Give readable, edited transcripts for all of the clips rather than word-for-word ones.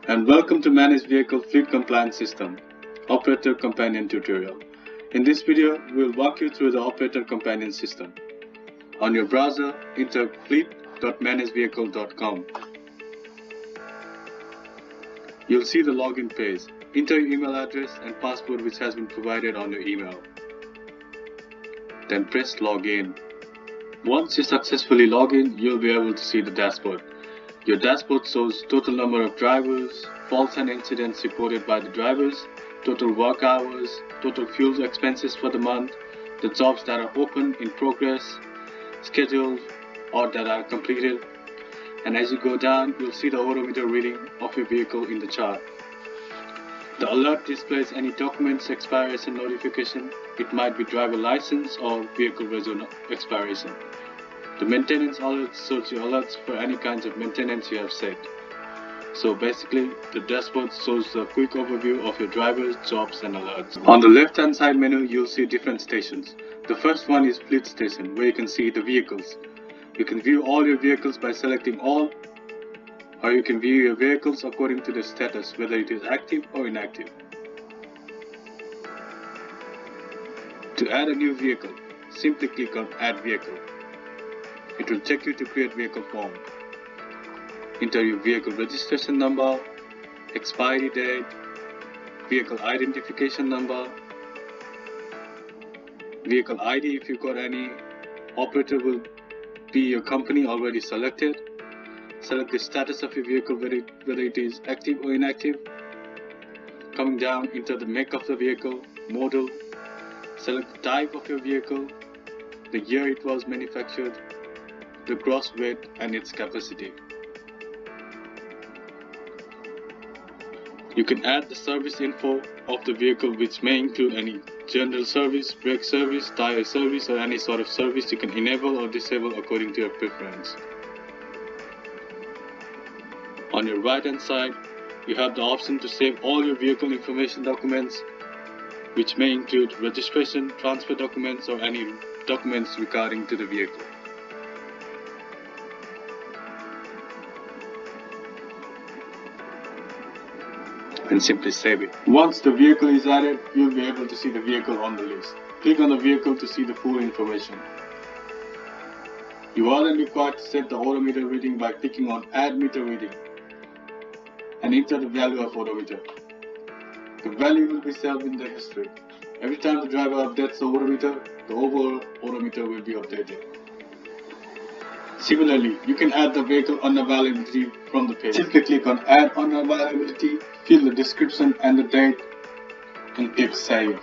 and welcome to Managed Vehicle Fleet Compliance System Operator Companion tutorial. In this video, we will walk you through the Operator Companion System. On your browser, enter fleet.managevehicle.com. You'll see the login page. Enter your email address and password which has been provided on your email. Then press Login. Once you successfully log in, you'll be able to see the dashboard. Your dashboard shows total number of drivers, faults and incidents reported by the drivers, total work hours, total fuel expenses for the month, the jobs that are open, in progress, scheduled, or that are completed. And as you go down, you'll see the odometer reading of your vehicle in the chart. The alert displays any documents expiration notification. It might be driver license or vehicle registration expiration. The maintenance alert shows you alerts for any kinds of maintenance you have set. So basically, the dashboard shows a quick overview of your drivers, jobs and alerts. On the left hand side menu, you'll see different stations. The first one is Fleet Station, where you can see the vehicles. You can view all your vehicles by selecting all, or you can view your vehicles according to the status, whether it is active or inactive. To add a new vehicle, simply click on Add Vehicle. It will take you to Create Vehicle form. Enter your vehicle registration number, expiry date, vehicle identification number, vehicle ID if you've got any. Operator will be your company already selected. Select the status of your vehicle, whether it is active or inactive. Coming down, enter the make of the vehicle, model, select the type of your vehicle, the year it was manufactured, the gross weight and its capacity. You can add the service info of the vehicle, which may include any general service, brake service, tire service or any sort of service. You can enable or disable according to your preference. On your right hand side, you have the option to save all your vehicle information documents, which may include registration, transfer documents or any documents regarding to the vehicle. And simply save it. Once the vehicle is added, you'll be able to see the vehicle on the list. Click on the vehicle to see the full information. You are then required to set the odometer reading by clicking on Add Meter Reading and enter the value of odometer. The value will be saved in the history. Every time the driver updates the odometer, the overall odometer will be updated. Similarly, you can add the vehicle unavailability from the page. Simply click on Add Unavailability, fill the description and the date, and click Save.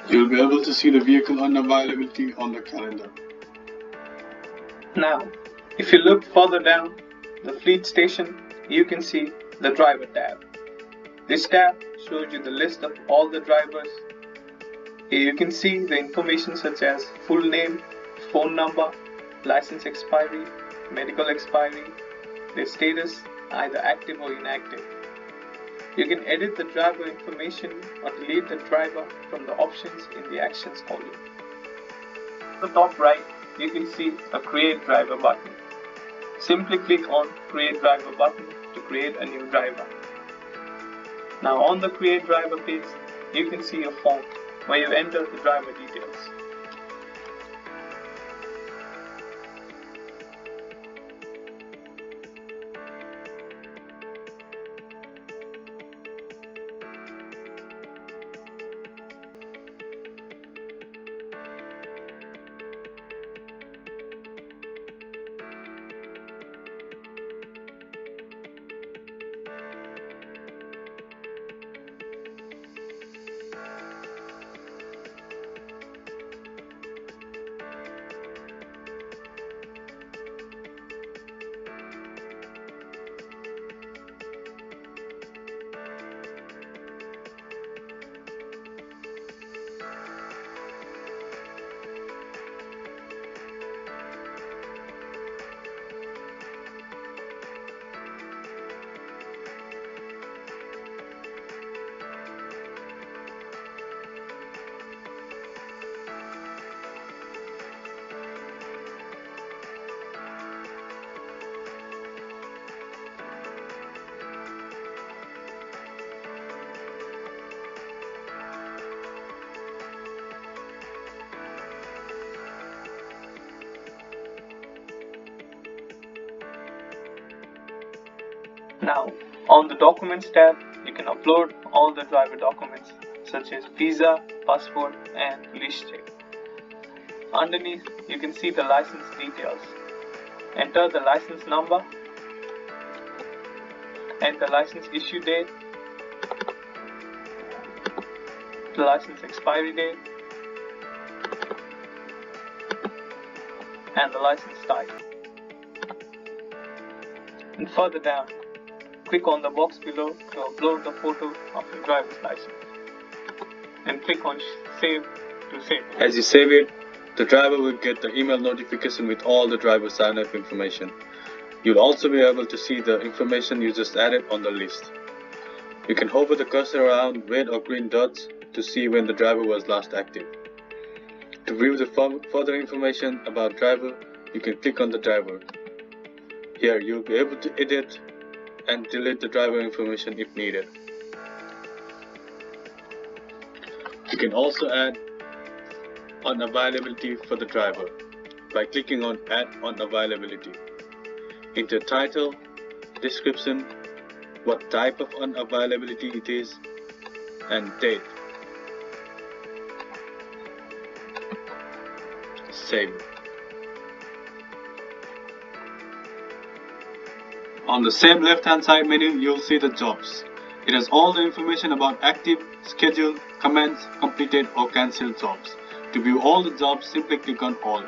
You'll be able to see the vehicle unavailability on the calendar. Now, if you look further down the fleet station, you can see the driver tab. This tab shows you the list of all the drivers. Here you can see the information such as full name, phone number, license expiry, medical expiry, their status, either active or inactive. You can edit the driver information or delete the driver from the options in the Actions column. On the top right, you can see a Create Driver button. Simply click on Create Driver button to create a new driver. Now on the Create Driver page, you can see a form where you enter the driver details. Now, on the Documents tab, you can upload all the driver documents such as visa, passport, and lease check. Underneath, you can see the license details. Enter the license number and the license issue date, the license expiry date, and the license type. And further down, click on the box below to upload the photo of your driver's license and click on Save to save. As you save it, the driver will get the email notification with all the driver sign-up information. You'll also be able to see the information you just added on the list. You can hover the cursor around red or green dots to see when the driver was last active. To view the further information about driver, you can click on the driver. Here you'll be able to edit and delete the driver information if needed. You can also add unavailability for the driver by clicking on Add Unavailability. Enter title, description, what type of unavailability it is, and date. Save. On the same left-hand side menu, you'll see the jobs. It has all the information about active, scheduled, commenced, completed or cancelled jobs. To view all the jobs, simply click on All.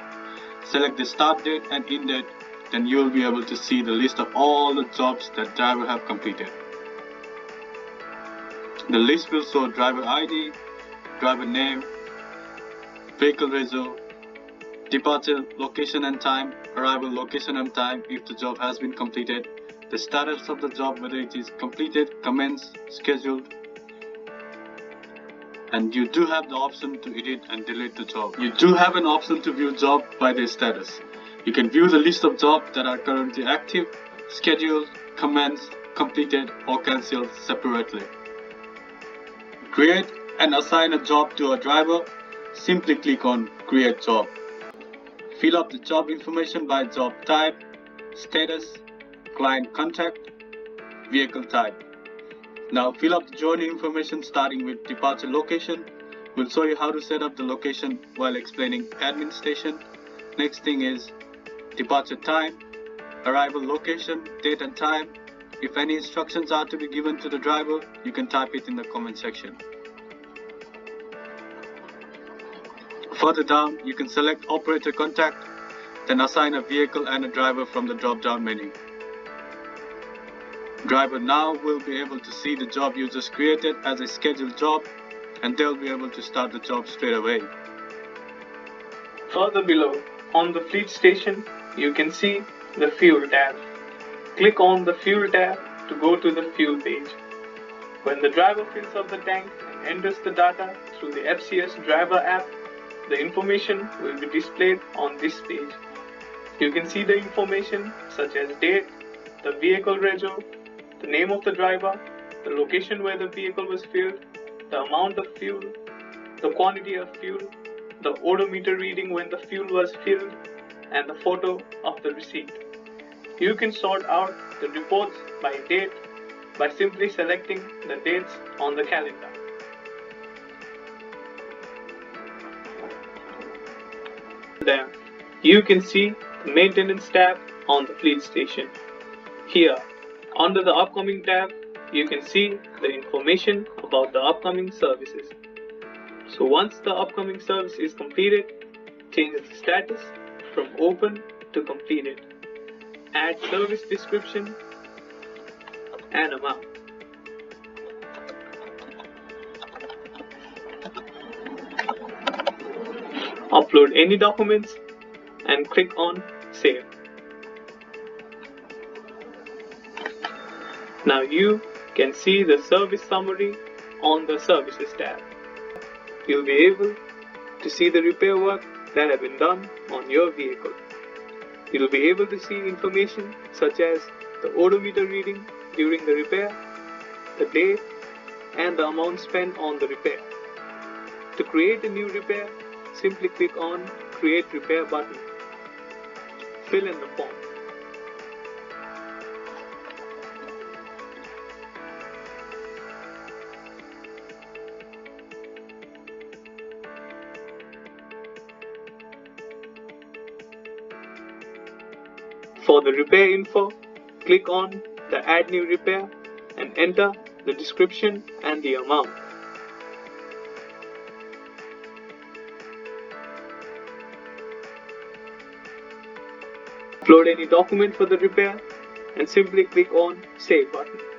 Select the start date and end date, then you'll be able to see the list of all the jobs that driver have completed. The list will show driver ID, driver name, vehicle result, departure location and time, arrival location and time if the job has been completed, the status of the job, whether it is completed, commenced, scheduled, and you do have the option to edit and delete the job. You do have an option to view job by their status. You can view the list of jobs that are currently active, scheduled, commenced, completed or cancelled separately. Create and assign a job to a driver. Simply click on Create Job. Fill up the job information by job type, status, client contact, vehicle type. Now fill up the journey information starting with departure location. We'll show you how to set up the location while explaining admin station. Next thing is departure time, arrival location, date and time. If any instructions are to be given to the driver, you can type it in the comment section. Further down, you can select operator contact, then assign a vehicle and a driver from the drop-down menu. Driver now will be able to see the job you just created as a scheduled job, and they'll be able to start the job straight away. Further below, on the fleet station, you can see the fuel tab. Click on the fuel tab to go to the fuel page. When the driver fills up the tank and enters the data through the FCS driver app, the information will be displayed on this page. You can see the information such as date, the vehicle rego, the name of the driver, the location where the vehicle was filled, the amount of fuel, the quantity of fuel, the odometer reading when the fuel was filled, and the photo of the receipt. You can sort out the reports by date by simply selecting the dates on the calendar. Then you can see the maintenance tab on the fleet station. Here, under the upcoming tab, you can see the information about the upcoming services. So once the upcoming service is completed, change the status from open to completed. Add service description and amount. Upload any documents and click on Save. Now you can see the service summary on the Services tab. You'll be able to see the repair work that have been done on your vehicle. You'll be able to see information such as the odometer reading during the repair, the date, and the amount spent on the repair. To create a new repair, simply click on Create Repair button. Fill in the form. For the repair info, click on the Add New Repair and enter the description and the amount. Upload any document for the repair and simply click on Save button.